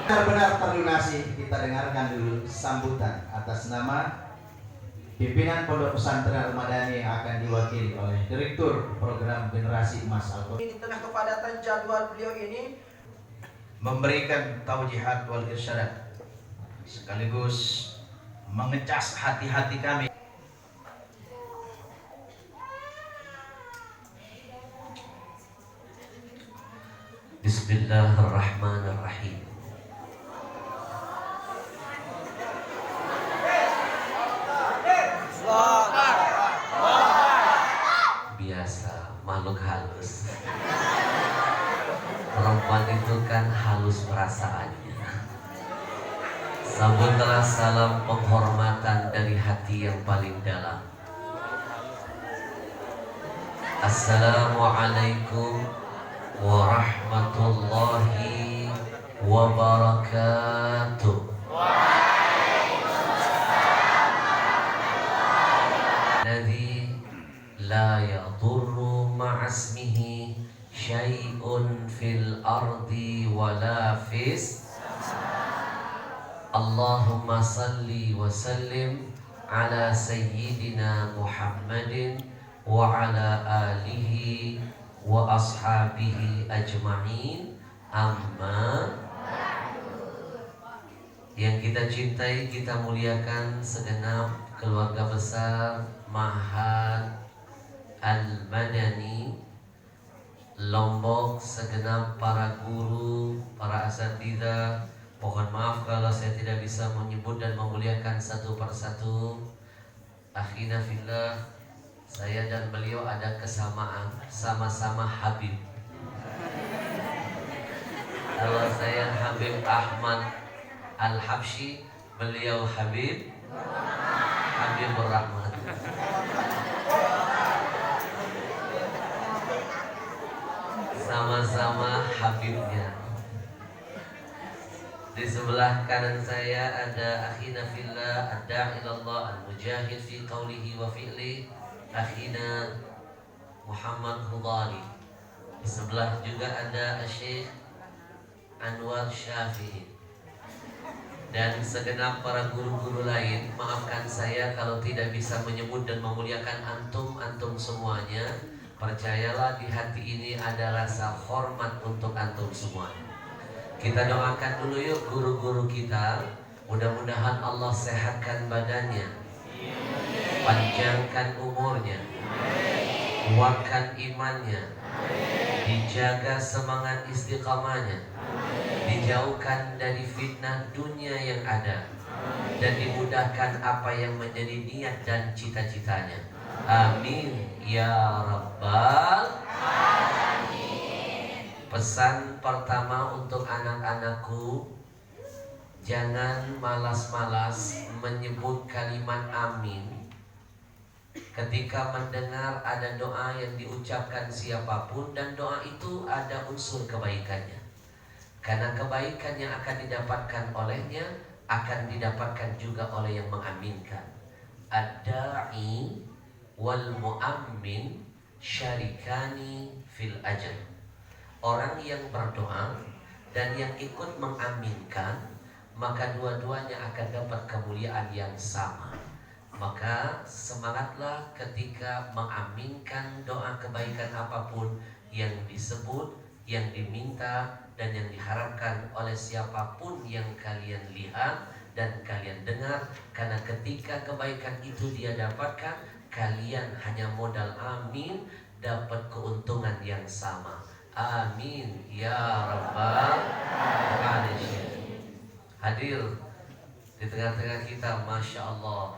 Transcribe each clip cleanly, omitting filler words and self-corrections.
Benar-benar terlunasi, kita dengarkan dulu sambutan atas nama pimpinan Pondok Pesantren Al-Madani yang akan diwakili oleh Direktur Program Generasi Emas Al-Quran. Di tengah kepadatan jadwal beliau ini memberikan taujihat wal irsyadat sekaligus mengecas hati-hati kami. Bismillahirrahmanirrahim. Biasa makhluk halus. Perempuan itu kan halus perasaannya. Sambutlah salam penghormatan dari hati yang paling dalam. Assalamualaikum warahmatullahi wabarakatuh. Alladzi la yadurru ma'asmihi syai'un fil ardi wala fis. Allahumma salli wa sallim ala sayyidina Muhammadin wa ala alihi wa ashabihi ajma'in. Amma. Yang kita cintai, kita muliakan segenap keluarga besar Ma'had Al-Madani Lombok, segenap para guru, para asatidzah. Mohon maaf kalau saya tidak bisa menyebut dan memuliakan satu persatu. Akhina fillah, saya dan beliau ada kesamaan, sama-sama Habib. Kalau saya Habib Ahmad Al-Habsyi, beliau Habibur Rahman. Sama-sama Habibnya. Di sebelah kanan saya ada akhina fillah, ad-da'i ilallah, al-mujahid fi qawlihi wa fi'li, akhina Muhammad Hudari. Di sebelah juga ada Syekh Anwar Syafi'i. Dan segenap para guru-guru lain. Maafkan saya kalau tidak bisa menyebut dan memuliakan antum semuanya. Percayalah, di hati ini ada rasa hormat untuk antum semuanya. Kita doakan dulu yuk guru-guru kita. Mudah-mudahan Allah sehatkan badannya, panjangkan umurnya, kuatkan imannya, dijaga semangat istiqamahnya, dijauhkan dari fitnah dunia yang ada, dan dimudahkan apa yang menjadi niat dan cita-citanya. Amin ya rabbal alamin. Pesan pertama untuk anak-anakku, jangan malas-malas menyebut kalimat amin ketika mendengar ada doa yang diucapkan siapapun, dan doa itu ada unsur kebaikannya. Karena kebaikan yang akan didapatkan olehnya akan didapatkan juga oleh yang mengaminkan. Ad-da'i wal mu'ammin syarikani fil ajr. Orang yang berdoa dan yang ikut mengaminkan, maka dua-duanya akan dapat kemuliaan yang sama. Maka semangatlah ketika mengaminkan doa kebaikan apapun yang disebut, yang diminta, dan yang diharapkan oleh siapapun yang kalian lihat dan kalian dengar. Karena ketika kebaikan itu dia dapatkan, kalian hanya modal amin, dapat keuntungan yang sama. Amin ya rabbal alamin. Hadir di tengah-tengah kita, Masya Allah.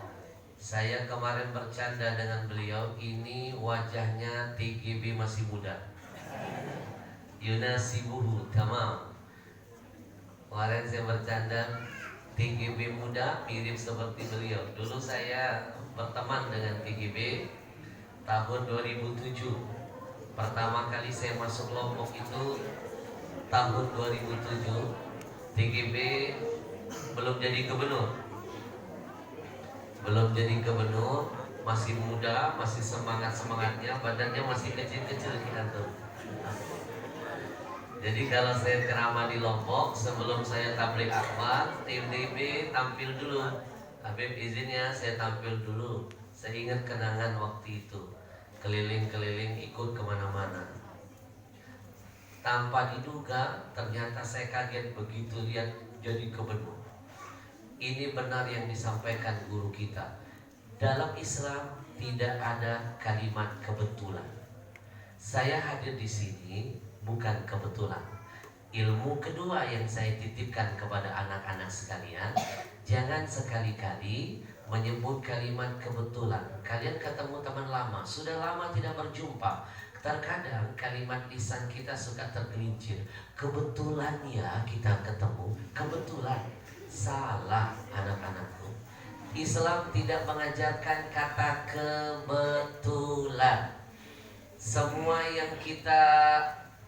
Saya kemarin bercanda dengan beliau, ini wajahnya TGB masih muda. Yunasibuhu tamam. Kemarin saya bercanda, TGB muda mirip seperti beliau. Dulu saya berteman dengan TGB tahun 2007. Pertama kali saya masuk Lombok itu tahun 2007. TGB belum jadi gubernur. Masih muda, masih semangat-semangatnya, badannya masih kecil-kecil kita tuh. Jadi kalau saya ceramah di Lombok, sebelum saya tabligh akbar, tim DB tampil dulu. Habib izinnya saya tampil dulu. Saya ingat kenangan waktu itu, keliling-keliling ikut kemana-mana. Tanpa diduga, ternyata saya kaget begitu lihat jadi kebenur. Ini benar yang disampaikan guru kita. Dalam Islam tidak ada kalimat kebetulan. Saya hadir di sini bukan kebetulan. Ilmu kedua yang saya titipkan kepada anak-anak sekalian, jangan sekali-kali menyebut kalimat kebetulan. Kalian ketemu teman lama, sudah lama tidak berjumpa. Terkadang kalimat lisan kita suka tergelincir. Kebetulan ya kita ketemu, kebetulan. Salah anak-anakku. Islam tidak mengajarkan kata kebetulan. Semua yang kita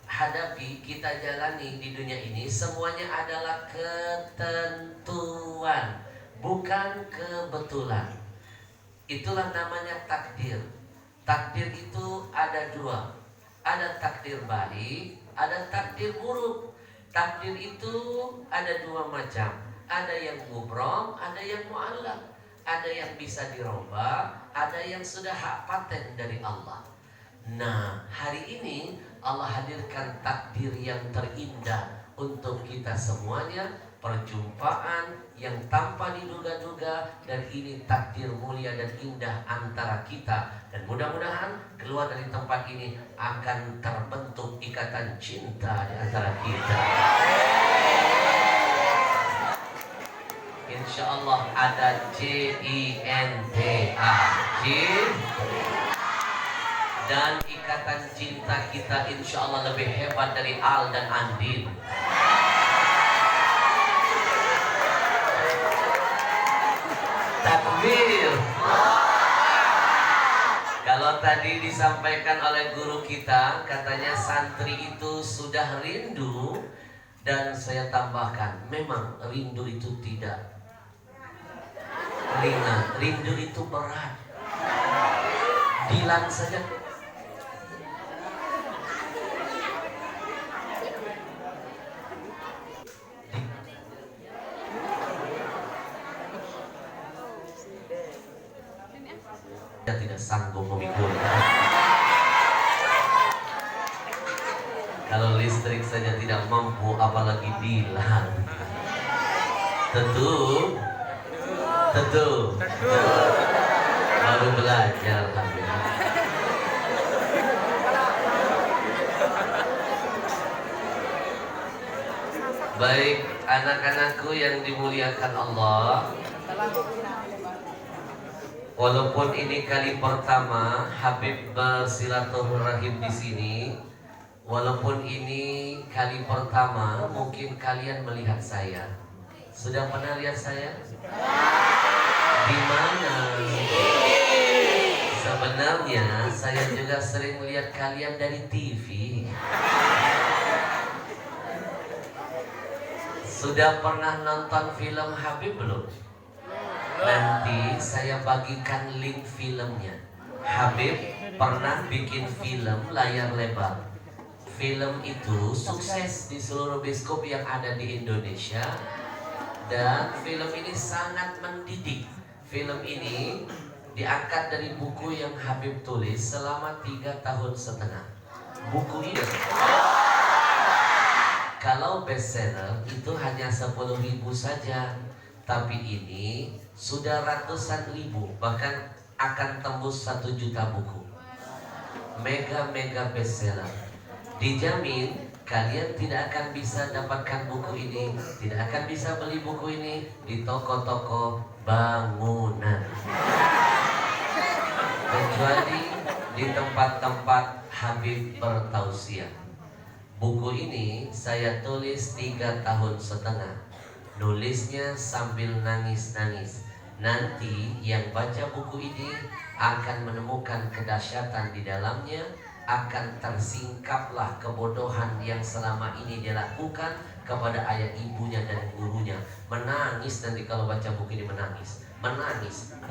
hadapi, kita jalani di dunia ini, semuanya adalah ketentuan, bukan kebetulan. Itulah namanya takdir. Takdir itu ada dua, ada takdir baik, ada takdir buruk. Takdir itu ada dua macam, ada yang mubrom, ada yang mu'allaq, ada yang bisa dirubah, ada yang sudah hak paten dari Allah. Nah, hari ini Allah hadirkan takdir yang terindah untuk kita semuanya, perjumpaan yang tanpa diduga-duga, dan ini takdir mulia dan indah antara kita. Dan mudah-mudahan keluar dari tempat ini akan terbentuk ikatan cinta di antara kita. Insya Allah ada CINTA, dan ikatan cinta kita insya Allah lebih hebat dari Al dan Andin. Takbir. Kalau tadi disampaikan oleh guru kita, katanya santri itu sudah rindu, dan saya tambahkan, memang rindu itu tidak ringan, rindu itu berat. Dilan saja tidak sanggup memikul. Kalau listrik saja tidak mampu, apalagi Dilan. Tentu baru belajar. Baik anak-anakku yang dimuliakan Allah, walaupun ini kali pertama Habib bersilaturahim di sini, walaupun ini kali pertama, mungkin kalian melihat saya. Sudah pernah lihat saya? Di mana? Sebenarnya saya juga sering melihat kalian dari TV. Sudah pernah nonton film Habib belum? Nanti saya bagikan link filmnya. Habib pernah bikin film layar lebar. Film itu sukses di seluruh bioskop yang ada di Indonesia, dan film ini sangat mendidik. Film ini diangkat dari buku yang Habib tulis selama 3,5 tahun. Buku ini kalau bestseller itu hanya 10.000 saja, tapi ini sudah ratusan ribu, bahkan akan tembus 1 juta buku. Mega bestseller. Dijamin kalian tidak akan bisa dapatkan buku ini, tidak akan bisa beli buku ini di toko-toko bangunan, kecuali di tempat-tempat Habib bertausiah. Buku ini saya tulis 3,5 tahun. Nulisnya sambil nangis-nangis. Nanti yang baca buku ini akan menemukan kedahsyatan di dalamnya, akan tersingkaplah kebodohan yang selama ini dia lakukan kepada ayah ibunya dan gurunya. Menangis nanti kalau baca buku ini, menangis.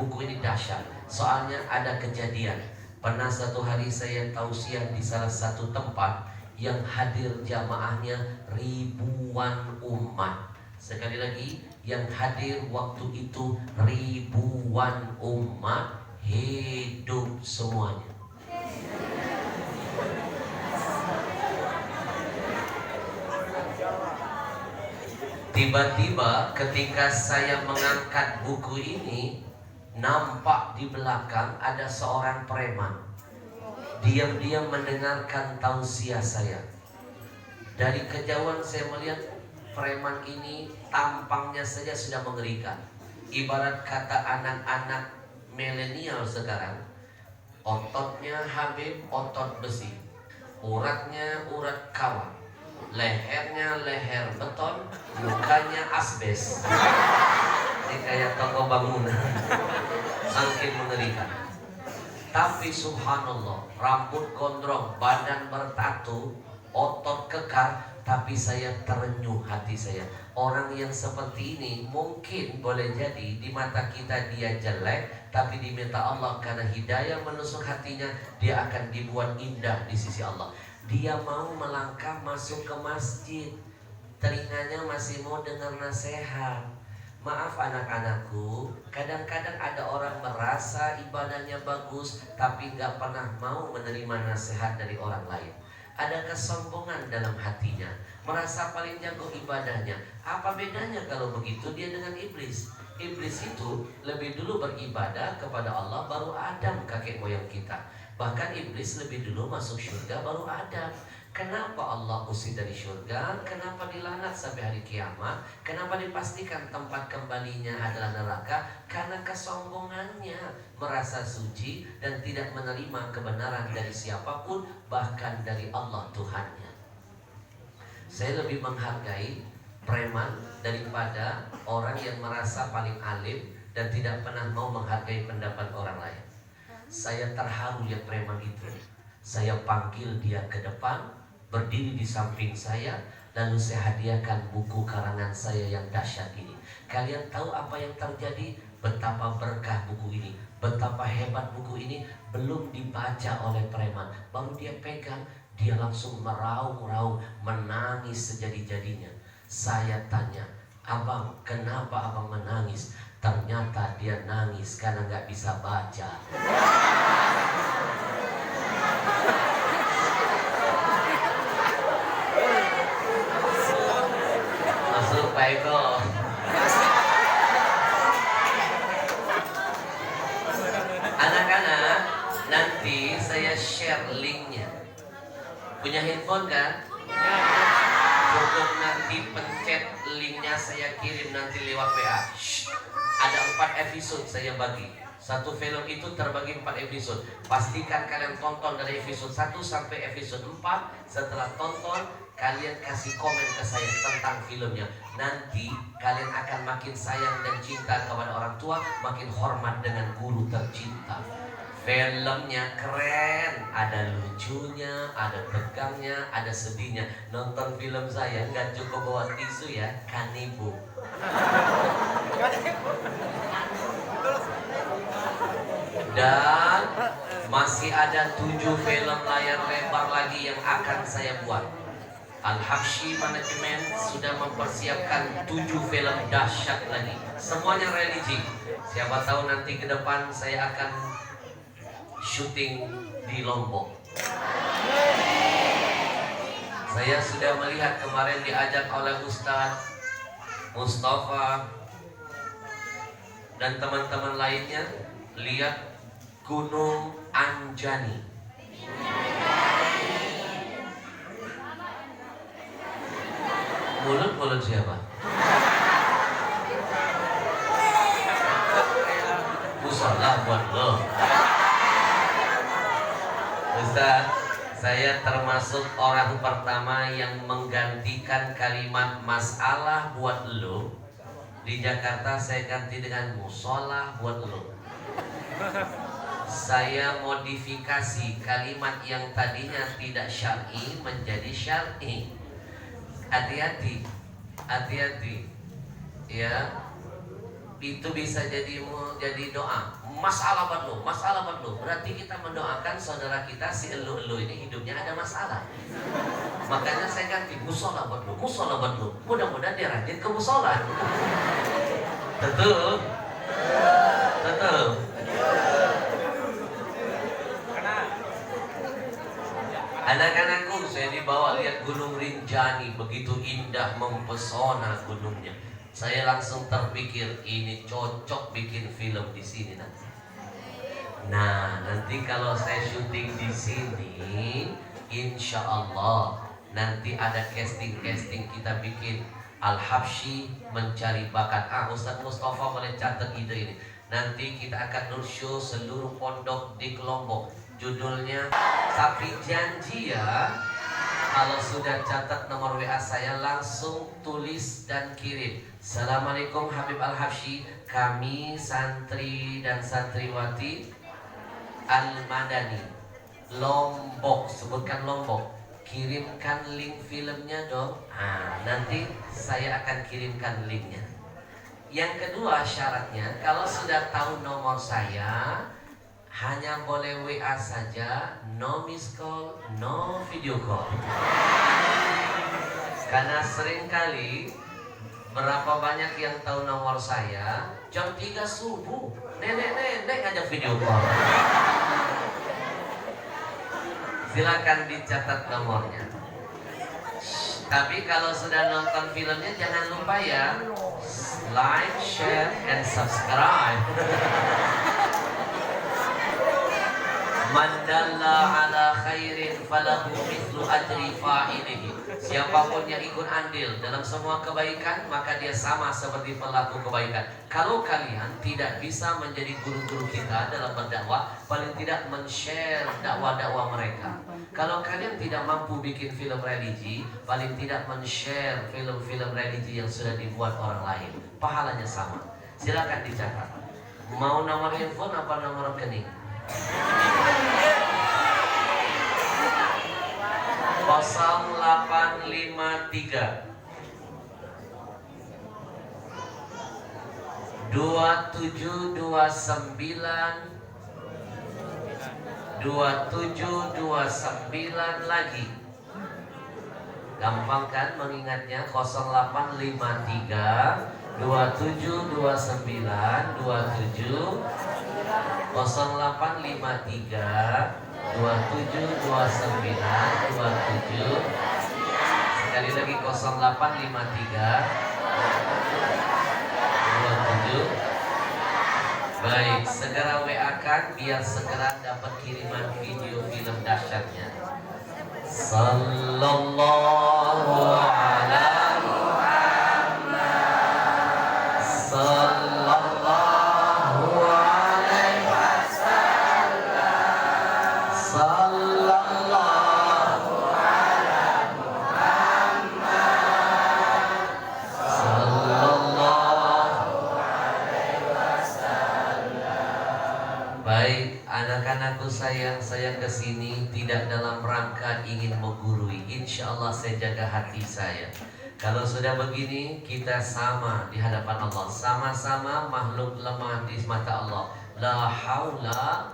Buku ini dahsyat. Soalnya ada kejadian. Pernah satu hari saya tausiah di salah satu tempat yang hadir jamaahnya ribuan umat. Sekali lagi, yang hadir waktu itu ribuan umat, hidup semuanya. Tiba-tiba ketika saya mengangkat buku ini, nampak di belakang ada seorang preman. Diam-diam mendengarkan tausiah saya. Dari kejauhan saya melihat preman ini tampangnya saja sudah mengerikan. Ibarat kata anak-anak milenial sekarang, ototnya Habib otot besi, uratnya urat kawat, lehernya leher beton, mukanya asbes. Ini kayak toko bangunan. Saking mengerikan. Tapi subhanallah, rambut gondrong, badan bertatu, otot kekar, tapi saya terenyuh hati saya. Orang yang seperti ini mungkin boleh jadi di mata kita dia jelek, tapi di mata Allah karena hidayah menusuk hatinya, dia akan dibuat indah di sisi Allah. Dia mau melangkah masuk ke masjid, telinganya masih mau dengar nasihat. Maaf anak-anakku, kadang-kadang ada orang merasa ibadahnya bagus, tapi nggak pernah mau menerima nasihat dari orang lain. Ada kesombongan dalam hatinya, merasa paling jago ibadahnya. Apa bedanya kalau begitu dia dengan iblis? Iblis itu lebih dulu beribadah kepada Allah, baru Adam kakek moyang kita. Bahkan iblis lebih dulu masuk surga, baru Adam. Kenapa Allah usir dari surga? Kenapa dilaknat sampai hari kiamat? Kenapa dipastikan tempat kembalinya adalah neraka? Karena kesombongannya, merasa suci dan tidak menerima kebenaran dari siapapun, bahkan dari Allah Tuhannya. Saya lebih menghargai preman daripada orang yang merasa paling alim dan tidak pernah mau menghargai pendapat orang lain. Saya terharu lihat preman itu. Saya panggil dia ke depan, berdiri di samping saya, lalu saya hadiahkan buku karangan saya yang dahsyat ini. Kalian tahu apa yang terjadi? Betapa berkah buku ini, betapa hebat buku ini. Belum dibaca oleh preman, baru dia pegang, dia langsung meraung-raung, menangis sejadi-jadinya. Saya tanya, abang, kenapa abang menangis? Ternyata dia nangis karena nggak bisa baca. Masuk Pak Eko. Anak-anak, nanti saya share linknya. Punya handphone kan? Untuk nanti pencet linknya saya kirim nanti lewat WA. Ada 4 episode saya bagi. Satu film itu terbagi 4 episode. Pastikan kalian tonton dari episode 1 sampai episode 4. Setelah tonton, kalian kasih komen ke saya tentang filmnya. Nanti kalian akan makin sayang dan cinta kepada orang tua, makin hormat dengan guru tercinta. Filmnya keren, ada lucunya, ada tegangnya, ada sedihnya. Nonton film saya nggak cukup bawa tisu ya, kanibu. Dan masih ada 7 film layar lebar lagi yang akan saya buat. Al-Habsyi Manajemen sudah mempersiapkan 7 film dahsyat lagi. Semuanya religi. Siapa tahu nanti ke depan saya akan syuting di Lombok. Saya sudah melihat kemarin diajak oleh Ustadz Mustafa dan teman-teman lainnya lihat Gunung Anjani. Mulut siapa? Musola buat lo. Ustaz, saya termasuk orang pertama yang menggantikan kalimat masalah buat lo. Di Jakarta saya ganti dengan musola buat lo. Saya modifikasi kalimat yang tadinya tidak syar'i menjadi syar'i. Hati-hati, hati-hati, ya. Itu bisa jadi doa. Masalah buat lo, masalah buat lo. Berarti kita mendoakan saudara kita si elu ini hidupnya ada masalah. Makanya saya ganti musola buat lu, musola buat lu. Mudah-mudahan dia rajin ke musola. Betul. Betul. Anak-anakku, saya dibawa lihat Gunung Rinjani, begitu indah mempesona gunungnya. Saya langsung terpikir ini cocok bikin film di sini nanti. Nah, nanti kalau saya syuting di sini, insya Allah nanti ada casting kita bikin Al-Habsyi mencari bakat. Ustaz Mustafa boleh catat ide ini. Nanti kita akan show seluruh pondok di Lombok. Judulnya, tapi janji ya, kalau sudah catat nomor WA saya langsung tulis dan kirim. Assalamualaikum Habib Al-Habsyi, kami santri dan santriwati Al-Madani Lombok, sebutkan Lombok, kirimkan link filmnya dong. Nanti saya akan kirimkan linknya. Yang kedua syaratnya, kalau sudah tahu nomor saya, hanya boleh WA saja, no miss call, no video call. Karena seringkali berapa banyak yang tahu nomor saya, jam 3 subuh, nenek ngajak video call. Silakan dicatat nomornya. Tapi kalau sudah nonton filmnya jangan lupa ya, like, share, and subscribe. Man dalla ala khairin falahu mithlu ajri fa'ilihi. Siapapun yang ikut andil dalam semua kebaikan, maka dia sama seperti pelaku kebaikan. Kalau kalian tidak bisa menjadi guru-guru kita dalam berdakwah, paling tidak men-share dakwah-dakwah mereka. Kalau kalian tidak mampu bikin film religi, paling tidak men-share film-film religi yang sudah dibuat orang lain. Pahalanya sama. Silakan dicatat. Mau nomor handphone apa nomor rekening? 0853 2729 lagi. Gampang kan mengingatnya? 0853 2729 27 0853 2729 27. Sekali lagi 0853 27. Baik, segera WA-kan biar segera dapat kiriman video film dahsyatnya. Sallallahu ala Muhammad. Sallallahu alaihi wasallam. Sallallahu ala Muhammad. Sallallahu alaihi wasallam. Baik, anak-anakku sayang, saya kesini tidak dalam rangka ingin menggurui. Insya Allah saya jaga hati saya. Kalau sudah begini, kita sama di hadapan Allah, sama-sama makhluk lemah di mata Allah. La haula.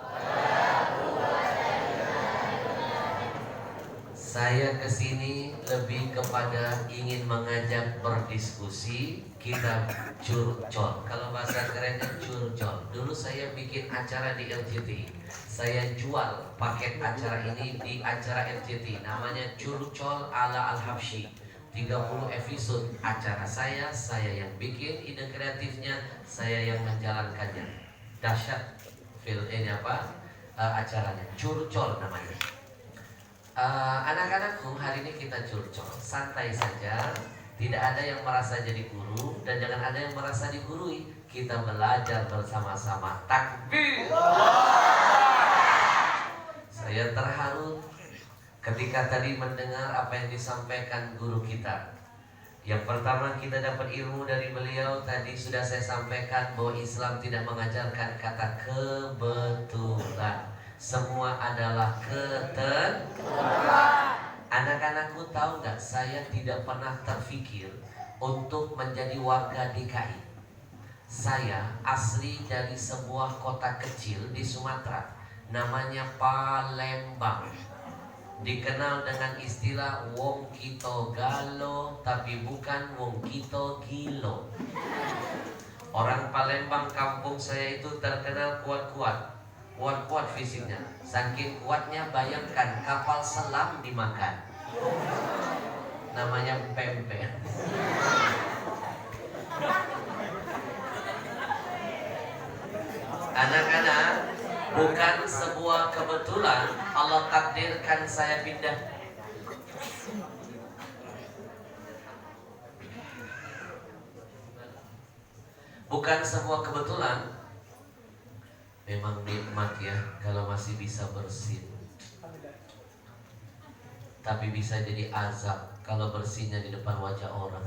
Saya kesini lebih kepada ingin mengajak berdiskusi. Kita curcol. Kalau bahasa kerennya curcol. Dulu saya bikin acara di RCTI. Saya jual paket acara ini di acara RCTI. Namanya curcol ala Al-Habsyi. 30 episode acara saya yang bikin ide kreatifnya, saya yang menjalankannya. Dahsyat film ini acaranya curcol namanya. Anak-anakku, hari ini kita curcol, santai saja, tidak ada yang merasa jadi guru dan jangan ada yang merasa digurui. Kita belajar bersama-sama. Takbir. Saya terharu ketika tadi mendengar apa yang disampaikan guru kita. Yang pertama, kita dapat ilmu dari beliau. Tadi sudah saya sampaikan bahwa Islam tidak mengajarkan kata kebetulan. Semua adalah ketentuan. Anak-anakku tahu nggak? Saya tidak pernah terfikir untuk menjadi warga DKI. Saya asli dari sebuah kota kecil di Sumatera, namanya Palembang. dikenal dengan istilah wong kito galo, tapi bukan wong kito gilo. Orang Palembang kampung saya itu terkenal kuat-kuat fisiknya. Saking kuatnya bayangkan kapal selam dimakan. Namanya pempek. Anak-anak, bukan sebuah kebetulan Allah takdirkan saya pindah. Bukan sebuah kebetulan. Memang nikmat ya kalau masih bisa bersin. Tapi bisa jadi azab kalau bersihnya di depan wajah orang.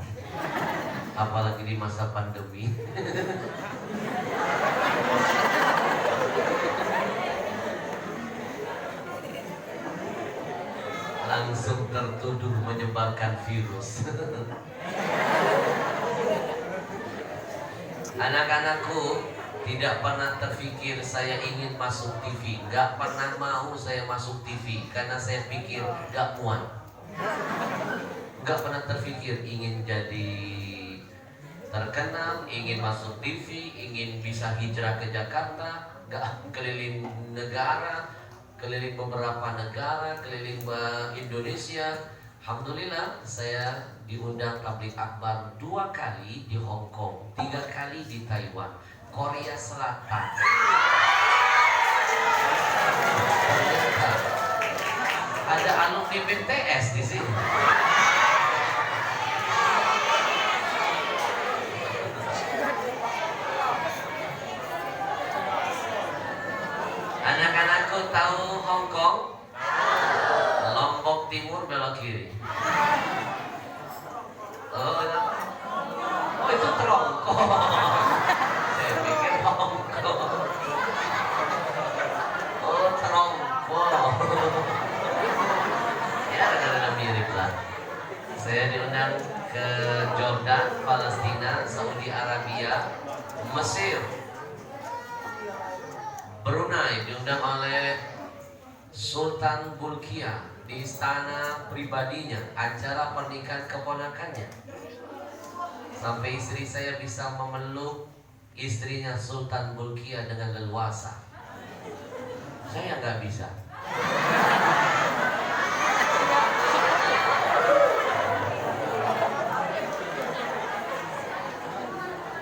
Apalagi di masa pandemi. Langsung tertuduh menyebarkan virus. Anak-anakku, tidak pernah terfikir saya ingin masuk TV. Gak pernah mau saya masuk TV karena saya pikir gak muat. Gak pernah terfikir ingin jadi terkenal, ingin masuk TV, ingin bisa hijrah ke Jakarta, gak keliling negara, keliling beberapa negara, keliling Indonesia. Alhamdulillah saya diundang tabligh akbar 2 kali di Hong Kong, 3 kali di Taiwan, Korea Selatan. Ternyata ada alumni BTS di sini. Anak-anakku tahu Hong Kong? Lombok Timur belok kiri. Oh itu Trongkong. Saya pikir Hong Kong. Oh Trongkong. Ya ada mirip lah. Saya diundang ke Jordan, Palestina, Saudi Arabia, Mesir, Brunei, diundang oleh Sultan Bulkiah di istana pribadinya, acara pernikahan keponakannya. Sampai istri saya bisa memeluk istrinya Sultan Bulkiah dengan leluasa. Saya nggak bisa.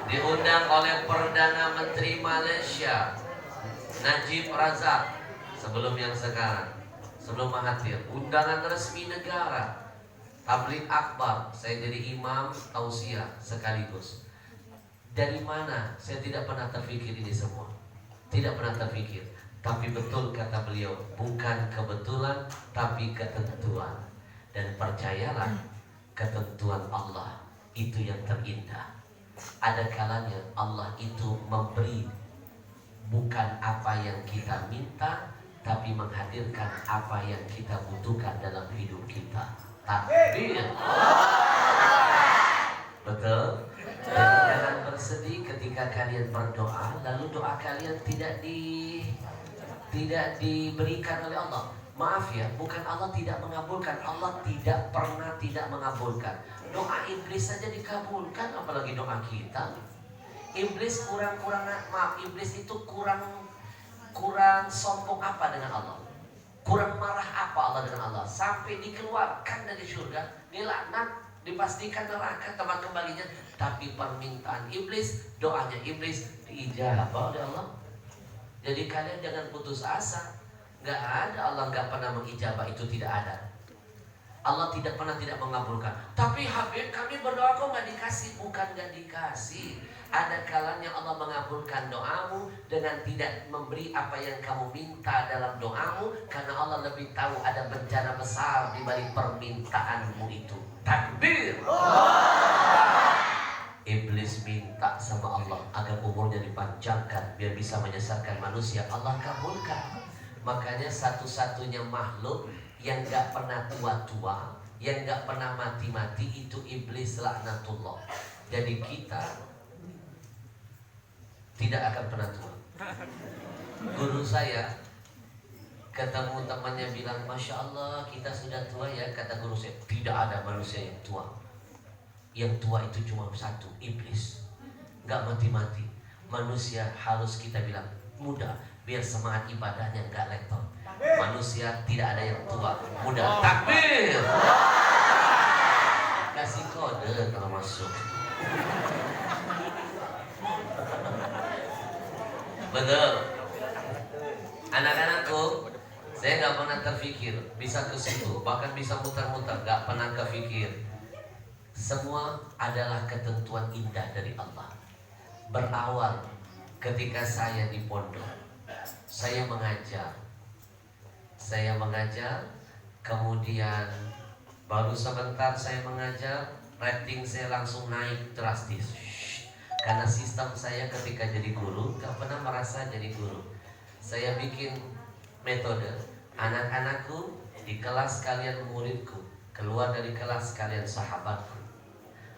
Diundang oleh Perdana Menteri Malaysia Najib Razak sebelum yang sekarang, sebelum Mahathir. Undangan resmi negara, tabligh akbar, saya jadi imam tausiah sekaligus. Dari mana? Saya tidak pernah terpikir ini semua. Tidak pernah terpikir. Tapi betul kata beliau, bukan kebetulan tapi ketentuan. Dan percayalah, ketentuan Allah itu yang terindah. Ada kalanya Allah itu memberi bukan apa yang kita minta, tapi menghadirkan apa yang kita butuhkan dalam hidup kita. Takbir. Betul? Jadi jangan bersedih ketika kalian berdoa lalu doa kalian tidak diberikan oleh Allah. Maaf ya, bukan Allah tidak mengabulkan, Allah tidak pernah tidak mengabulkan. Doa iblis saja dikabulkan, apalagi doa kita. Iblis iblis itu kurang sombong apa dengan Allah? Kurang marah apa Allah dengan Allah? Sampai dikeluarkan dari surga, dilaknat, dipastikan neraka tempat kembalinya. Tapi permintaan iblis, doanya iblis diijabah oleh Allah. Jadi kalian jangan putus asa. Gak ada, Allah gak pernah mengijabah, itu tidak ada. Allah tidak pernah tidak mengabulkan. Tapi Habib, kami berdoa kok gak dikasih. Bukan gak dikasih. Ada kalanya Allah mengabulkan doamu dengan tidak memberi apa yang kamu minta dalam doamu, karena Allah lebih tahu ada bencana besar di balik permintaanmu itu. Takbir. Iblis minta sama Allah agar umurnya dipanjangkan biar bisa menyesatkan manusia. Allah kabulkan. Makanya satu-satunya makhluk yang gak pernah tua-tua, yang gak pernah mati-mati itu iblis laknatullah. Jadi kita tidak akan pernah tua. Guru saya Ketemu temannya bilang, Masya Allah kita sudah tua ya. Kata guru saya, tidak ada manusia yang tua. Yang tua itu cuma satu, iblis. Gak mati-mati. Manusia harus kita bilang muda, biar semangat ibadahnya gak lektor. Manusia tidak ada yang tua, muda. Takbir. Kasih kode kalau masuk. Betul. Anak-anakku, saya nggak pernah terfikir bisa ke situ, bahkan bisa muter-muter, nggak pernah kepikir. Semua adalah ketentuan indah dari Allah. Berawal ketika saya di pondok, saya mengajar, kemudian baru sebentar saya mengajar, rating saya langsung naik drastis. Karena sistem saya ketika jadi guru nggak pernah merasa jadi guru. Saya bikin metode, anak-anakku di kelas kalian muridku, keluar dari kelas kalian sahabatku.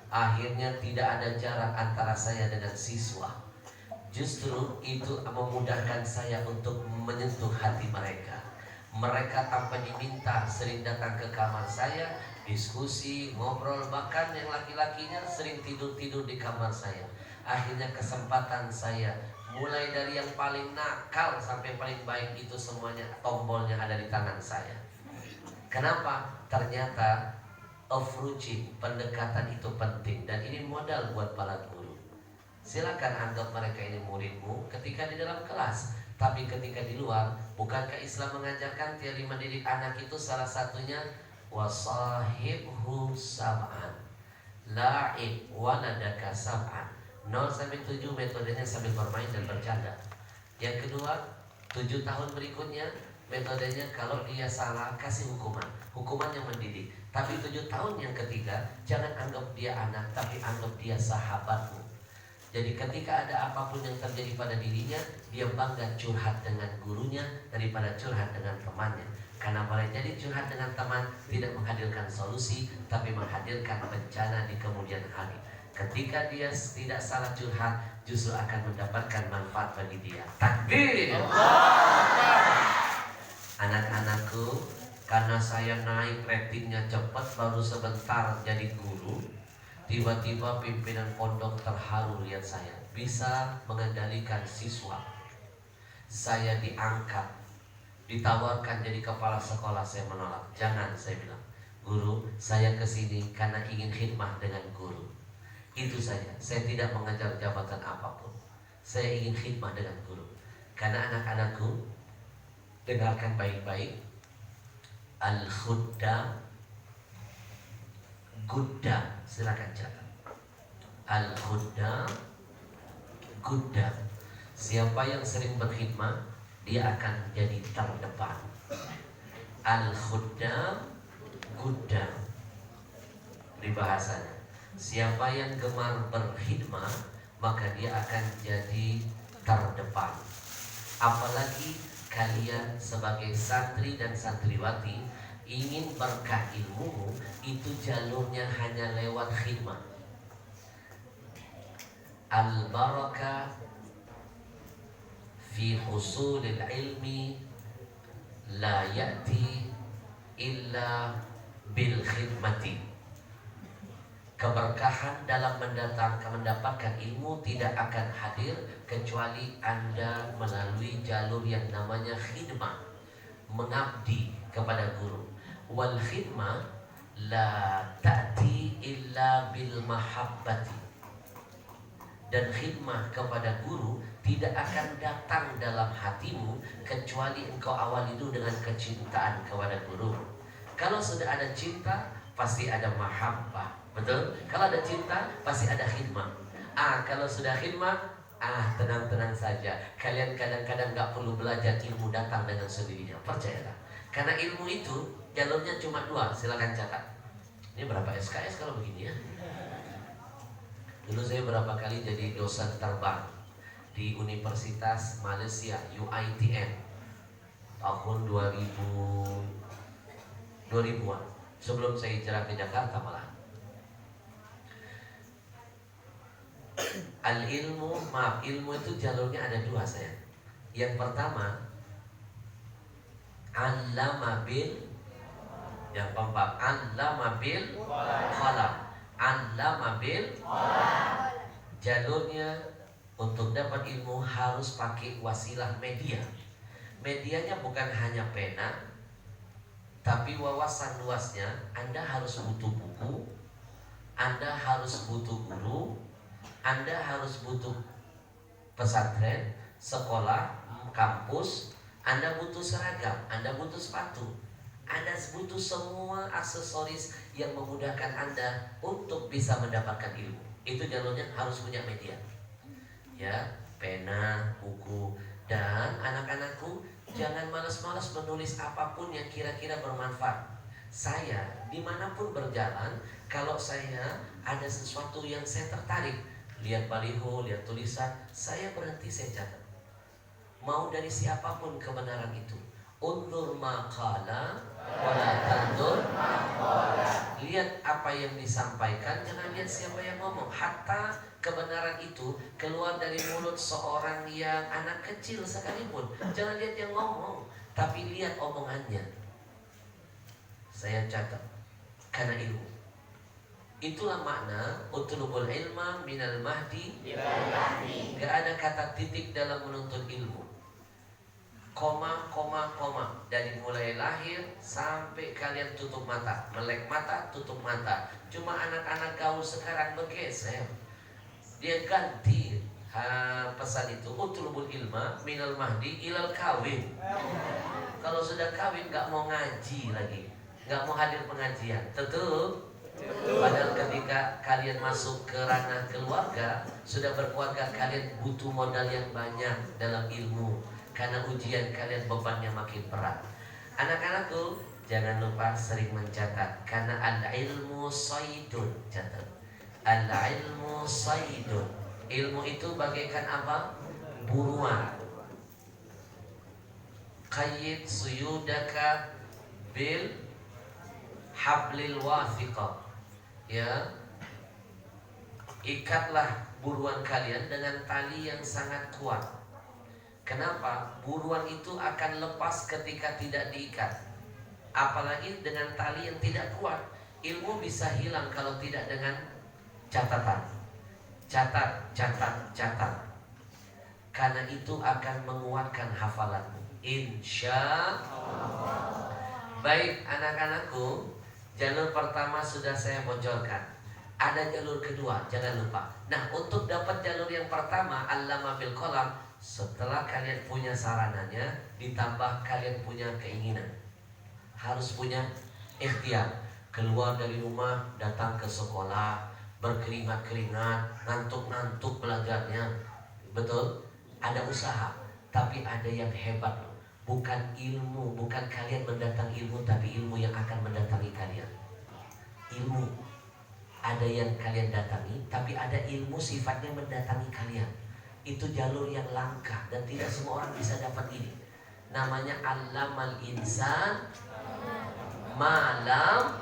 Akhirnya tidak ada jarak antara saya dengan siswa. Justru itu memudahkan saya untuk menyentuh hati mereka. Mereka tanpa diminta sering datang ke kamar saya, diskusi, ngobrol, bahkan yang laki-lakinya sering tidur-tidur di kamar saya. Akhirnya kesempatan saya, mulai dari yang paling nakal sampai paling baik, itu semuanya tombolnya ada di tangan saya. Kenapa? Ternyata approaching, pendekatan itu penting, dan ini modal buat para guru. Silakan anggap mereka ini muridmu ketika di dalam kelas, tapi ketika di luar, bukankah Islam mengajarkan teori mendidik anak itu salah satunya wasahibhu sab'an, la'ib waladaka sab'an. 0-7 metodenya sambil bermain dan bercanda. Yang kedua, 7 tahun berikutnya metodenya kalau dia salah kasih hukuman yang mendidik. Tapi 7 tahun yang ketiga, jangan anggap dia anak, tapi anggap dia sahabatmu. Jadi ketika ada apapun yang terjadi pada dirinya, dia bangga curhat dengan gurunya daripada curhat dengan temannya. Karena boleh jadi curhat dengan teman tidak menghadirkan solusi, tapi menghadirkan bencana di kemudian hari. Ketika dia tidak salah curhat, justru akan mendapatkan manfaat bagi dia. Takbir. Anak-anakku, karena saya naik ratingnya cepat, baru sebentar jadi guru, tiba-tiba pimpinan pondok terharu lihat saya bisa mengendalikan siswa. Saya diangkat, ditawarkan jadi kepala sekolah, saya menolak. Jangan, saya bilang, guru, saya kesini karena ingin khidmah dengan guru. Itu saja, saya tidak mengejar jabatan apapun. Saya ingin khidmah dengan guru. Karena anak-anakku, dengarkan baik-baik. Al-khuddam, guddam, silakan catat. Al-khuddam, guddam. Siapa yang sering berkhidmah, dia akan jadi terdepan. Al-khuddam, guddam. Di bahasanya, siapa yang gemar berkhidmah, maka dia akan jadi terdepan. Apalagi kalian sebagai santri dan santriwati ingin berkah ilmu, itu jalurnya hanya lewat khidmah. Al-barakah fi husulil ilmi la ya'ti illa bil khidmati. Keberkahan dalam mendapatkan ilmu tidak akan hadir kecuali Anda melalui jalur yang namanya khidmah, mengabdi kepada guru. Wal khidmah la ta'ti illa bil mahabbati. Dan khidmah kepada guru tidak akan datang dalam hatimu kecuali engkau awali dulu dengan kecintaan kepada guru. Kalau sudah ada cinta, pasti ada mahabbah. Betul? Kalau ada cinta, pasti ada khidmah. Kalau sudah khidmah, tenang-tenang saja. Kalian kadang-kadang gak perlu belajar, ilmu datang dengan sendirinya. Percayalah. Karena ilmu itu jalurnya cuma 2. Silakan catat. Ini berapa SKS kalau begini ya? Dulu saya berapa kali jadi dosen terbang di Universitas Malaysia UiTM tahun 2000-an. Sebelum saya hijrah ke Jakarta malah. Ilmu itu jalurnya ada 2 saya. Yang pertama, Allama bil, yang keempat, allama bil qalam. Allama bil, jalurnya untuk dapat ilmu harus pakai wasilah media. Medianya bukan hanya pena, tapi wawasan luasnya. Anda harus butuh buku, Anda harus butuh guru, Anda harus butuh pesantren, sekolah, kampus, Anda butuh seragam, Anda butuh sepatu, Anda butuh semua aksesoris yang memudahkan Anda untuk bisa mendapatkan ilmu. Itu jalurnya harus punya media. Ya, pena, buku, dan anak-anakku jangan malas-malas menulis apapun yang kira-kira bermanfaat. Saya dimanapun berjalan, kalau saya ada sesuatu yang saya tertarik, lihat baliho, lihat tulisan, saya berhenti, saya catat. Mau dari siapapun kebenaran itu. Undur maqala wala tandur. Lihat apa yang disampaikan, jangan lihat siapa yang ngomong. Hatta kebenaran itu keluar dari mulut seorang yang anak kecil sekalipun, jangan lihat yang ngomong, tapi lihat omongannya. Saya catat karena ilmu. Itulah makna utlubul ilma minal mahdi. Gak ada kata titik dalam menuntut ilmu. Koma, koma, koma. Dari mulai lahir sampai kalian tutup mata. Melek mata, tutup mata. Cuma anak-anak gaul sekarang bergeser. Dia ganti pesan itu. Utlubul ilma minal mahdi ilal kawin. Kalau sudah kawin gak mau ngaji lagi, gak mau hadir pengajian. Tentu. Padahal ketika kalian masuk ke ranah keluarga, sudah berkeluarga, kalian butuh modal yang banyak dalam ilmu. Karena ujian kalian bebannya makin berat. Anak-anakku, jangan lupa sering mencatat. Karena al-ilmu saydun. Catat. Al-ilmu saydun. Ilmu itu bagaikan apa? Buruan. Qayyid suyudaka bil hablil wathiqah. Ya, ikatlah buruan kalian dengan tali yang sangat kuat. Kenapa? Buruan itu akan lepas ketika tidak diikat. Apalagi dengan tali yang tidak kuat. Ilmu bisa hilang kalau tidak dengan catatan. Catat, catat, catat. Karena itu akan menguatkan hafalanmu, insya Allah. Baik anak-anakku, jalur pertama sudah saya bocorkan. Ada jalur kedua, jangan lupa. Nah, untuk dapat jalur yang pertama, allama bil qalam, setelah kalian punya sarananya, ditambah kalian punya keinginan, harus punya ikhtiar. Keluar dari rumah, datang ke sekolah, berkeringat-keringat, ngantuk-ngantuk belajarnya. Betul? Ada usaha, tapi ada yang hebat. Bukan ilmu, bukan kalian mendatangi ilmu, tapi ilmu yang akan mendatangi kalian. Ilmu ada yang kalian datangi, tapi ada ilmu sifatnya mendatangi kalian. Itu jalur yang langka dan tidak semua orang bisa dapat ini. Namanya allamal insan malam.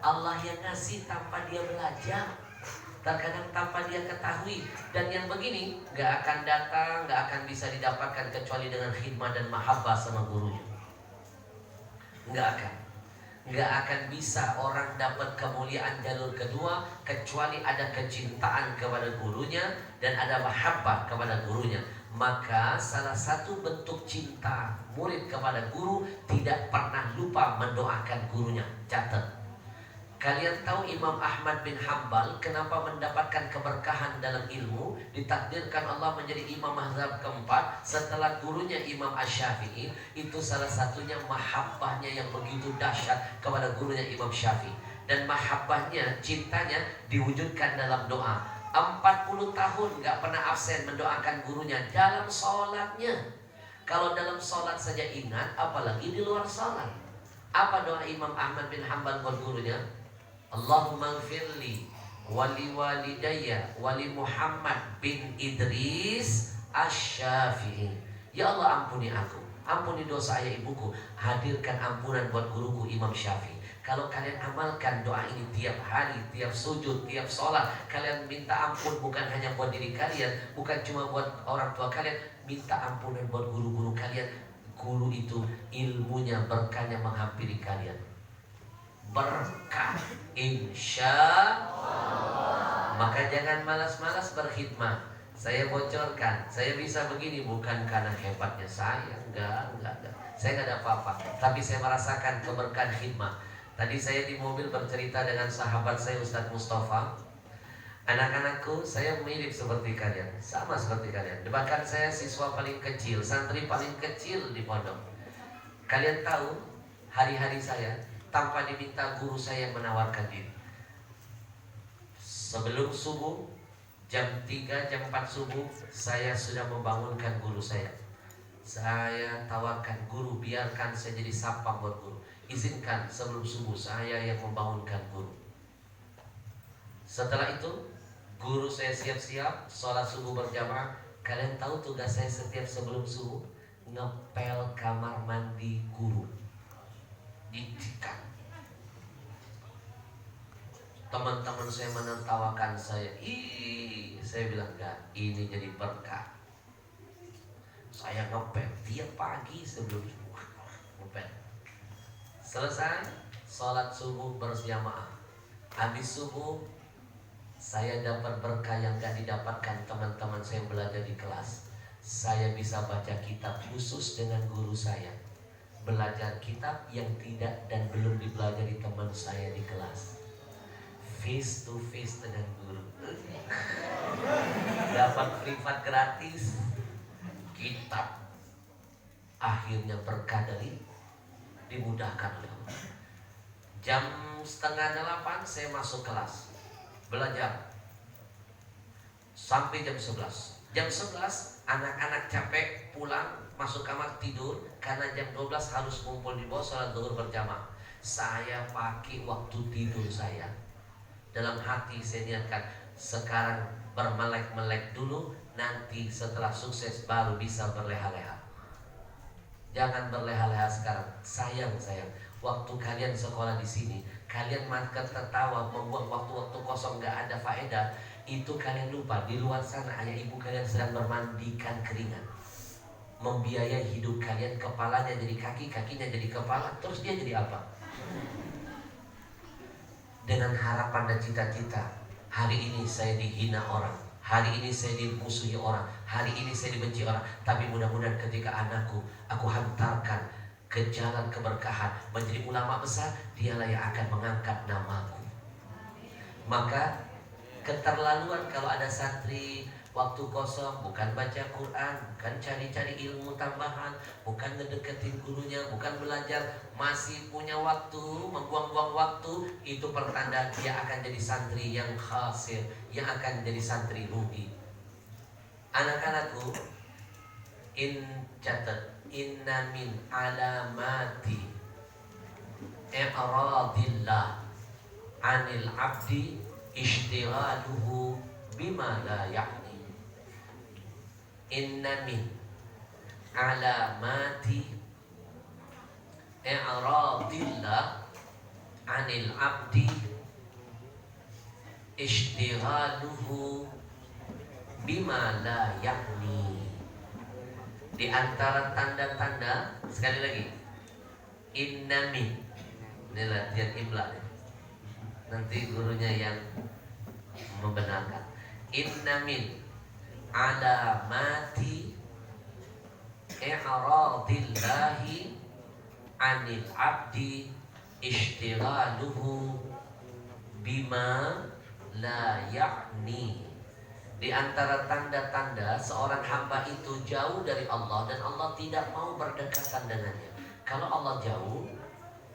Allah yang ngasih tanpa dia belajar, terkadang tanpa dia ketahui. Dan yang begini gak akan datang, gak akan bisa didapatkan kecuali dengan khidmat dan mahabbah sama gurunya. Gak akan bisa orang dapat kemuliaan jalur kedua kecuali ada kecintaan kepada gurunya dan ada mahabbah kepada gurunya. Maka salah satu bentuk cinta murid kepada guru, tidak pernah lupa mendoakan gurunya. Catat. Kalian tahu Imam Ahmad bin Hanbal kenapa mendapatkan keberkahan dalam ilmu? Ditakdirkan Allah menjadi imam mazhab keempat setelah gurunya Imam Asy-Syafi'i. Itu salah satunya mahabbahnya yang begitu dahsyat kepada gurunya Imam Syafi'i. Dan mahabbahnya, cintanya diwujudkan dalam doa. 40 tahun gak pernah absen mendoakan gurunya dalam sholatnya. Kalau dalam sholat saja ingat, apalagi di luar sholat. Apa doa Imam Ahmad bin Hanbal buat gurunya? Allahumma gfirli wali walidayya wali Muhammad bin Idris Asy-Syafi'i. Ya Allah, ampuni aku, ampuni dosa ayah ibuku, hadirkan ampunan buat guruku Imam Syafi'i. Kalau kalian amalkan doa ini tiap hari, tiap sujud, tiap sholat, kalian minta ampun bukan hanya buat diri kalian, bukan cuma buat orang tua kalian, minta ampunan buat guru-guru kalian. guru itu ilmunya, berkahnya menghampiri kalian. Berkah, insya Allah. Maka jangan malas-malas berkhidmat. Saya bocorkan, saya bisa begini bukan karena hebatnya saya, enggak. Saya nggak ada apa-apa, tapi saya merasakan keberkahan khidmat. Tadi saya di mobil bercerita dengan sahabat saya Ustadz Mustafa. Anak-anakku saya mirip seperti kalian, sama seperti kalian. Bahkan saya siswa paling kecil, santri paling kecil di pondok. Kalian tahu hari-hari saya tanpa diminta guru saya menawarkan diri. Sebelum subuh, jam 3, jam 4 subuh, saya sudah membangunkan guru saya. Saya tawarkan, guru biarkan saya jadi sapam buat guru. Izinkan sebelum subuh saya yang membangunkan guru. Setelah itu guru saya siap-siap sholat subuh berjamaah. Kalian tahu tugas saya setiap sebelum subuh? Ngepel kamar mandi guru, dicikan. Teman-teman saya menertawakan saya. Saya bilang enggak, ini jadi berkah. Saya ngepel tiap pagi sebelum subuh, ngepel. Selesai sholat subuh berjamaah. Habis subuh saya dapat berkah yang gak didapatkan teman-teman saya yang belajar di kelas. Saya bisa baca kitab khusus dengan guru saya, belajar kitab yang tidak dan belum dipelajari teman saya di kelas. Face to face dengan guru. Dapat privat gratis kitab. Akhirnya berkah dari dimudahkan oleh Allah. Jam 7:30 saya masuk kelas belajar sampai jam 11. Jam 11 anak-anak capek pulang, masuk kamar tidur, karena jam 12 harus kumpul di bawah sholat zuhur berjamaah. Saya pakai waktu tidur saya. Dalam hati saya niatkan, sekarang bermelek-melek dulu, nanti setelah sukses baru bisa berleha-leha. Jangan berleha-leha sekarang. Sayang. Waktu kalian sekolah di sini, kalian makan tertawa, membuang waktu-waktu kosong gak ada faedah. Itu kalian lupa, di luar sana ayah ibu kalian sedang bermandikan keringat, membiayai hidup kalian. Kepalanya jadi kaki, kakinya jadi kepala, terus dia jadi apa? Dengan harapan dan cita-cita, hari ini saya dihina orang, hari ini saya dimusuhi orang, hari ini saya dibenci orang, tapi mudah-mudahan ketika anakku aku hantarkan ke jalan keberkahan, menjadi ulama besar, dialah yang akan mengangkat namaku. Maka keterlaluan kalau ada santri waktu kosong bukan baca Quran, bukan cari-cari ilmu tambahan, bukan ngedeketin gurunya, bukan belajar, masih punya waktu, membuang-buang waktu, itu pertanda dia akan jadi santri yang khasir, yang akan jadi santri rugi. Anak-anakku, catat, inna min alamati i'radillah anil abdi ishtighaluhu bima la ya'ni. Inna min alamati i'radillah anil abdi ishtighaluhu bima la ya'ni. Di antara tanda-tanda, sekali lagi, inna min, ini latihan imla, nanti gurunya yang membenarkan. Inna min alamati i'radillahi anil abdi ishtighaluhu bima la ya'ni. Di antara tanda-tanda seorang hamba itu jauh dari Allah dan Allah tidak mau berdekatan dengannya. Kalau Allah jauh,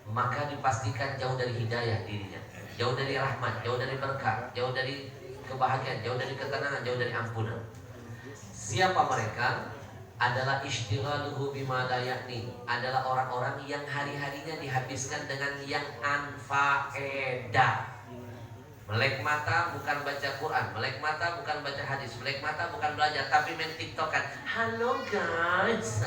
maka dipastikan jauh dari hidayah dirinya, jauh dari rahmat, jauh dari berkah, jauh dari kebahagiaan, jauh dari ketenangan, jauh dari ampunan. Siapa mereka? Adalah ishtighaluhu bima la ya'ni, adalah orang-orang yang hari-harinya dihabiskan dengan yang anfaedah. Melek mata bukan baca Quran, melek mata bukan baca hadis, melek mata bukan belajar, tapi main tiktokan. Halo guys.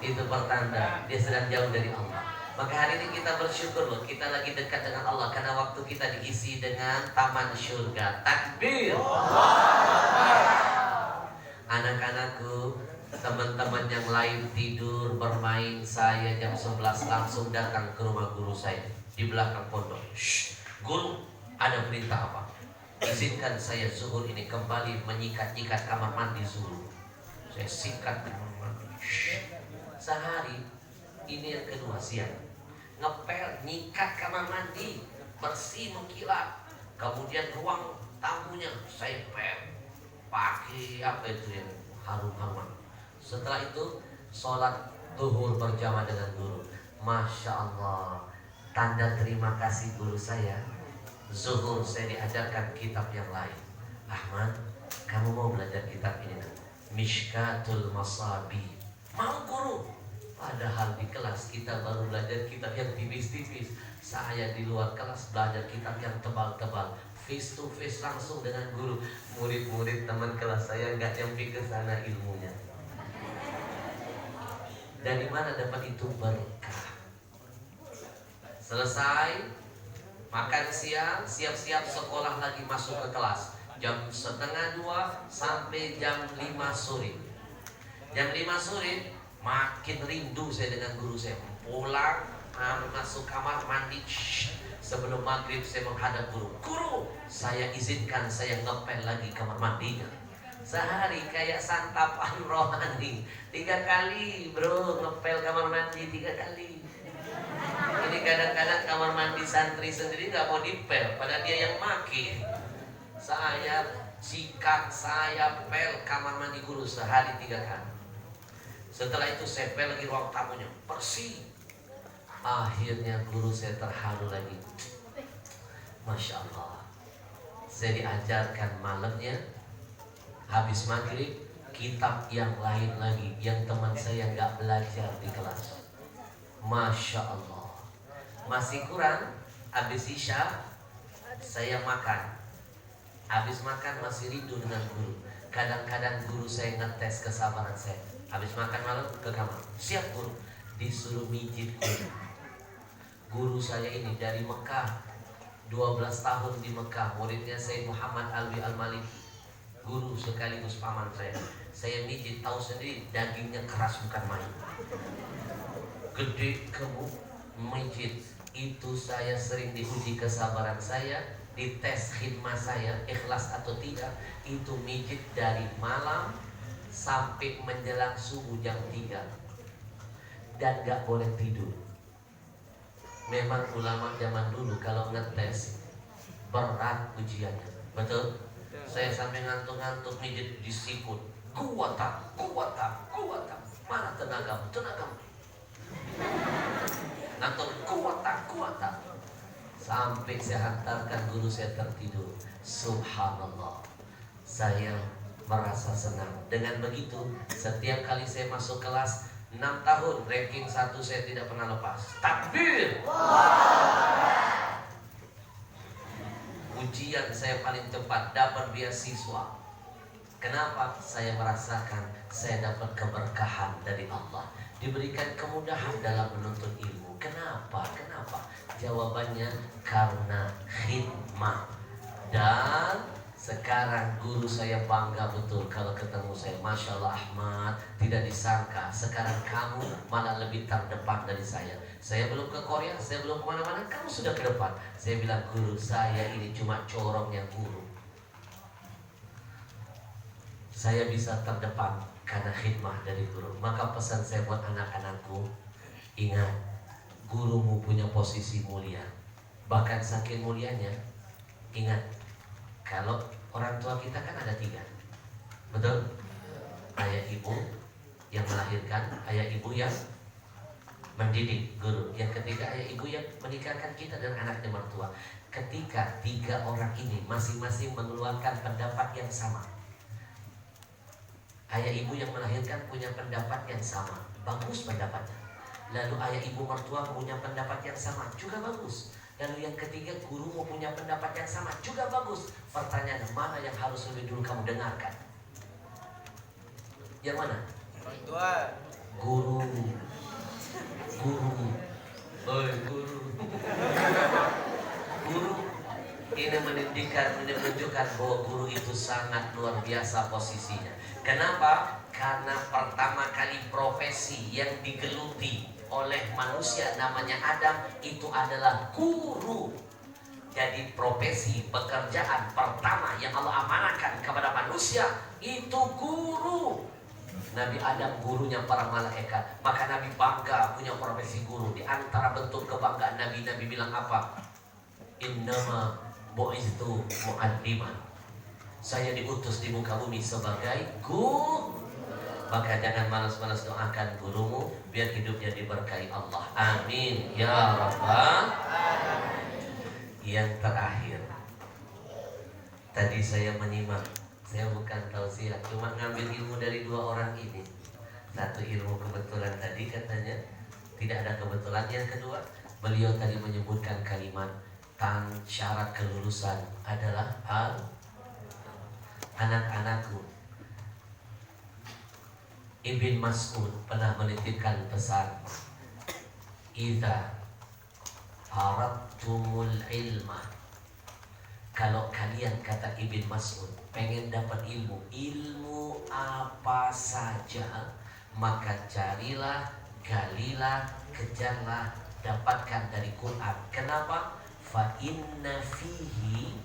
Itu pertanda dia sedang jauh dari Allah. Maka hari ini kita bersyukur loh, kita lagi dekat dengan Allah, karena waktu kita diisi dengan taman surga. Takbir. Anak-anakku, Teman-teman yang lain tidur, bermain, saya jam 11 langsung datang ke rumah guru saya di belakang pondok. Shh, guru, ada perintah apa? Izinkan saya zuhur ini kembali menyikat-nyikat kamar mandi zuhur. Saya sikat kamar mandi. Shh. Sehari, ini yang kedua siang. Ngepel, nyikat kamar mandi, bersih mengkilat. Kemudian ruang tamunya saya pel, pakai apa itu yang harum-haruman. Setelah itu sholat zuhur berjamaah dengan guru. Masya Allah, tanda terima kasih guru saya. Zuhur saya diajarkan kitab yang lain. Ahmad, kamu mau belajar kitab ini? Mishkatul Masabi. Mau guru? Padahal di kelas kita baru belajar kitab yang tipis-tipis. Saya di luar kelas belajar kitab yang tebal-tebal, face to face langsung dengan guru. Murid-murid teman kelas saya nggak nyampe ke sana ilmunya. Dari mana dapat itu berkah? Selesai makan siang, siap-siap sekolah lagi masuk ke kelas. Jam 1:30 sampai jam 5 sore. Jam 5 sore makin rindu saya dengan guru saya. Pulang, masuk kamar mandi. Sebelum maghrib saya menghadap guru. Guru, saya izinkan saya ngepel lagi kamar mandinya. Sehari kayak santapan rohani. 3 kali bro ngepel kamar mandi 3 kali. Ini kadang-kadang kamar mandi santri sendiri nggak mau dipel, pada dia yang maki. Saya sikat, saya pel kamar mandi guru sehari 3 kali. Setelah itu saya pel lagi ruang tamunya, bersih. Akhirnya guru saya terharu lagi. Masya Allah, saya diajarkan malamnya. Habis maghrib, kitab yang lain lagi yang teman saya nggak belajar di kelas. Masya Allah, masih kurang. Habis isya, saya makan. Habis makan masih rindu dengan guru. Kadang-kadang guru saya ngetes kesabaran saya. Habis makan malam ke kamar, siap guru, disuruh mijit guru. Guru saya ini dari Mekah, 12 tahun di Mekah, muridnya Sayyid Muhammad Alwi Al-Maliki. Guru sekaligus paman saya. Saya mijit, tahu sendiri dagingnya keras bukan main. Gede kamu mijit. Itu saya sering diuji kesabaran saya, dites khidmat saya ikhlas atau tidak. Itu mijit dari malam sampai menjelang subuh jam 3. Dan gak boleh tidur. Memang ulama zaman dulu kalau ngetes berat ujiannya. Betul? Saya sampai ngantuk-ngantuk mijit disikut. Kuwata. Mana tenagamu? Ngantuk kuwata. Sampai saya hantarkan guru saya tertidur. Subhanallah. Saya merasa senang. Dengan begitu, setiap kali saya masuk kelas 6 tahun, ranking 1 saya tidak pernah lepas. Takbir. Ujian saya paling cepat, dapat beasiswa. Kenapa? Saya merasakan saya dapat keberkahan dari Allah, diberikan kemudahan dalam menuntut ilmu. Kenapa? Jawabannya karena khidmat. Dan sekarang guru saya bangga betul kalau ketemu saya. Masya Allah Ahmad, tidak disangka sekarang kamu malah lebih terdepan dari saya. Saya belum ke Korea, saya belum kemana-mana, kamu sudah ke depan. Saya bilang guru saya ini cuma corongnya guru. Saya bisa terdepan karena khidmah dari guru. Maka pesan saya buat anak-anakku, ingat, gurumu punya posisi mulia. Bahkan saking mulianya, ingat, kalau orang tua kita kan ada 3. Betul? Ayah ibu yang melahirkan, ayah ibu yang mendidik, guru. Yang ketiga, ayah ibu yang menikahkan kita dan anaknya mertua. Ketika 3 orang ini masing-masing mengeluarkan pendapat yang sama, ayah ibu yang melahirkan punya pendapat yang sama, bagus pendapatnya. Lalu ayah ibu mertua punya pendapat yang sama, juga bagus. Lalu yang ketiga, guru mau punya pendapat yang sama, juga bagus. Pertanyaan, mana yang harus lebih dulu kamu dengarkan? Yang mana? Orang tua. Guru. Oi, guru. Guru ini menunjukkan bahwa guru itu sangat luar biasa posisinya. Kenapa? Karena pertama kali profesi yang digeluti oleh manusia namanya Adam itu adalah guru. Jadi profesi pekerjaan pertama yang Allah amanahkan kepada manusia itu guru. Nabi Adam gurunya para malaikat. Maka Nabi bangga punya profesi guru. Di antara bentuk kebanggaan Nabi bilang apa? Innama bu'ithu mu'alliman. Saya diutus di muka bumi sebagai guru. Maka jangan malas-malas doakan gurumu biar hidupnya diberkahi Allah. Amin ya rabbal. Yang terakhir, tadi saya menyimak, saya bukan tausiah, cuma ngambil ilmu dari dua orang ini. Satu ilmu kebetulan tadi katanya, tidak ada kebetulan. Yang kedua, beliau tadi menyebutkan kalimat syarat kelulusan adalah anak-anakku. Ibn Mas'ud pernah menitipkan pesan, idza aradtumul ilma, kalau kalian, kata Ibn Mas'ud, pengen dapat ilmu apa saja, maka carilah, galilah, kejarlah, dapatkan dari Quran. Kenapa? Fa inna fihi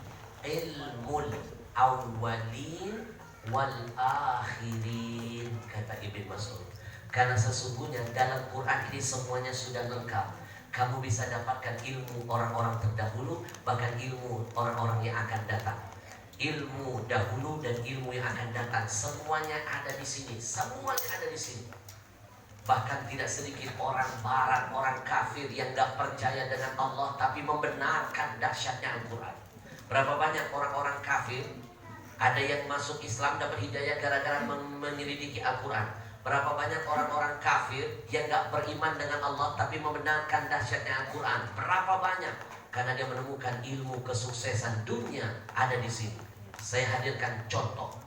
ilmul awwalin wal akhirin, kata Ibn Mas'ud. Karena sesungguhnya dalam Quran ini semuanya sudah lengkap. Kamu bisa dapatkan ilmu orang-orang terdahulu, bahkan ilmu orang-orang yang akan datang. Ilmu dahulu dan ilmu yang akan datang, semuanya ada di sini. Semuanya ada di sini. Bahkan tidak sedikit orang barat, orang kafir yang tidak percaya dengan Allah tapi membenarkan dahsyatnya Al-Quran. Berapa banyak orang-orang kafir ada yang masuk Islam dapat hidayah gara-gara menyelidiki Al-Quran. Berapa banyak orang-orang kafir yang gak beriman dengan Allah tapi membenarkan dahsyatnya Al-Quran. Berapa banyak? Karena dia menemukan ilmu kesuksesan dunia ada di sini. Saya hadirkan contoh.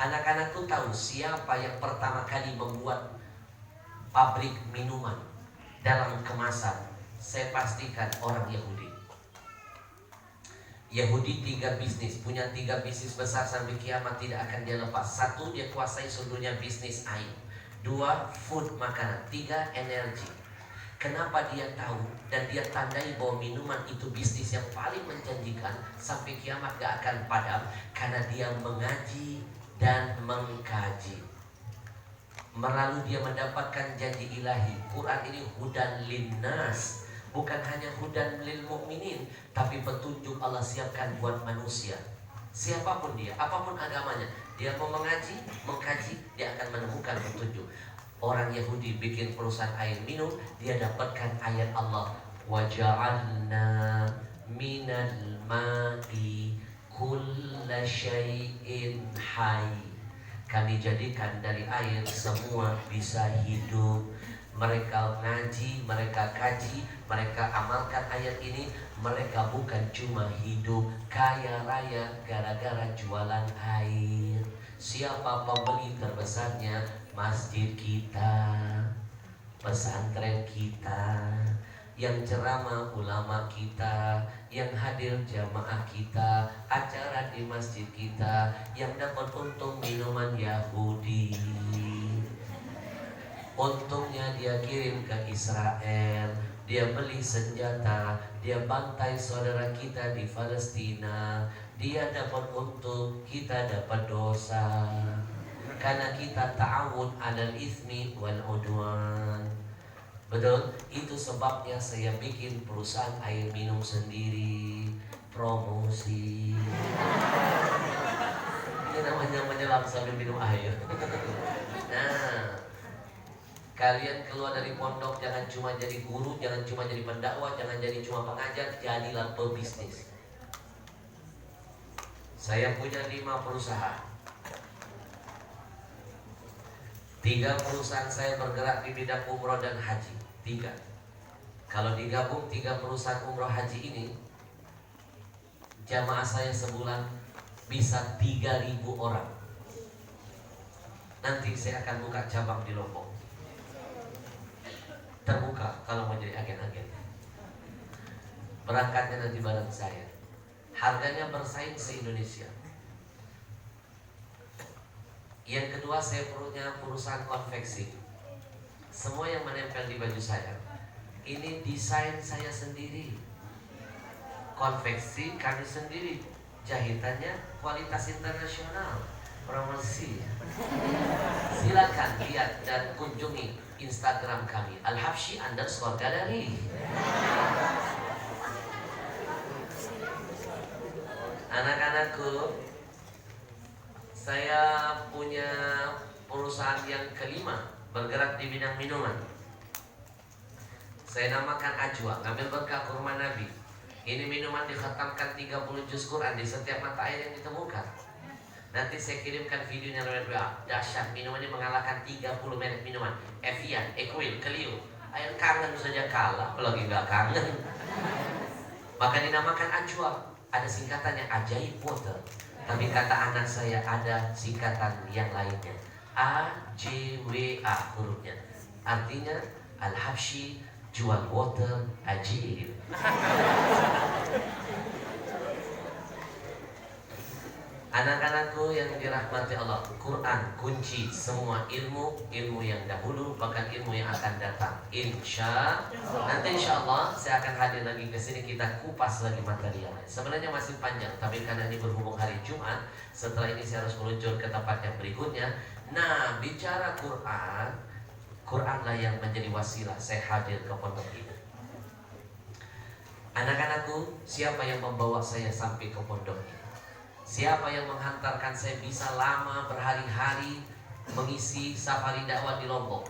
Anak-anakku tahu siapa yang pertama kali membuat pabrik minuman dalam kemasan? Saya pastikan orang Yahudi. Yahudi punya tiga bisnis besar sampai kiamat tidak akan dia lepas. Satu, dia kuasai seluruhnya bisnis air. Dua, food, makanan. Tiga, energi. Kenapa dia tahu dan dia tandai bahwa minuman itu bisnis yang paling menjanjikan sampai kiamat gak akan padam? Karena dia mengaji dan mengkaji. Melalui dia mendapatkan janji ilahi. Quran ini hudan linnas, bukan hanya hudan lil mu'minin, tapi petunjuk Allah siapkan buat manusia. Siapapun dia, apapun agamanya, dia mau mengaji, mengkaji, dia akan menemukan petunjuk. Orang Yahudi bikin perusahaan air minum, dia dapatkan ayat Allah, waja'alna minal ma'i kulla syai'in hayy. Kami jadikan dari air semua bisa hidup. Mereka ngaji, mereka kaji, mereka amalkan ayat ini. Mereka bukan cuma hidup kaya raya gara-gara jualan air. Siapa pembeli terbesarnya? Masjid kita, pesantren kita, yang ceramah ulama kita, yang hadir jamaah kita, acara di masjid kita, yang dapat untung minuman Yahudi. Untungnya dia kirim ke Israel, dia beli senjata, dia bantai saudara kita di Palestina, dia dapat untung, kita dapat dosa. Karena kita ta'awun 'alal itsmi wal 'udwan. Betul? Itu sebabnya saya bikin perusahaan air minum sendiri, promosi. Ini namanya menyelam sambil minum air. Nah, kalian keluar dari pondok jangan cuma jadi guru, jangan cuma jadi pendakwah, jangan jadi cuma pengajar, jadilah pebisnis. Saya punya 5 perusahaan. 3 perusahaan saya bergerak di bidang umroh dan haji. 3. Kalau digabung 3 perusahaan umroh haji ini, jamaah saya sebulan bisa 3.000 orang. Nanti saya akan buka cabang di Lombok. Terbuka kalau mau jadi agen-agen. Berangkatnya nanti bareng saya. Harganya bersaing se-Indonesia. Yang kedua, saya punya perusahaan konveksi. Semua yang menempel di baju saya ini desain saya sendiri, konveksi kami sendiri, jahitannya kualitas internasional, promosi. Silakan lihat dan kunjungi Instagram kami @alhabsyi_gallery. Anak-anakku, saya punya perusahaan yang kelima bergerak di bidang minuman. Saya namakan Ajwa, ngambil berkah kurma Nabi. Ini minuman dikhatamkan 30 juz Quran di setiap mata air yang ditemukan. Nanti saya kirimkan videonya lewat WA. Dahsyat, minuman ini mengalahkan 30 merek minuman. Evian, Equil, Clio. Air kangen saja kalah, apalagi nggak kangen. Maka dinamakan Ajwa. Ada singkatannya Ajaib Water. Tapi kata anak saya ada singkatan yang lainnya. AJWA hurufnya. Artinya Al-Habsyi jual water ajib. Anak-anakku yang dirahmati Allah, Quran kunci semua ilmu, ilmu yang dahulu bahkan ilmu yang akan datang. Nanti insya Allah saya akan hadir lagi ke sini, kita kupas lagi materialnya. Sebenarnya masih panjang, tapi karena ini berhubung hari Jumat, setelah ini saya harus meluncur ke tempat yang berikutnya. Nah, bicara Quran, Quranlah yang menjadi wasilah saya hadir ke pondok ini. Anak-anakku, siapa yang membawa saya sampai ke pondok ini? Siapa yang menghantarkan saya bisa lama berhari-hari mengisi safari dakwah di Lombok?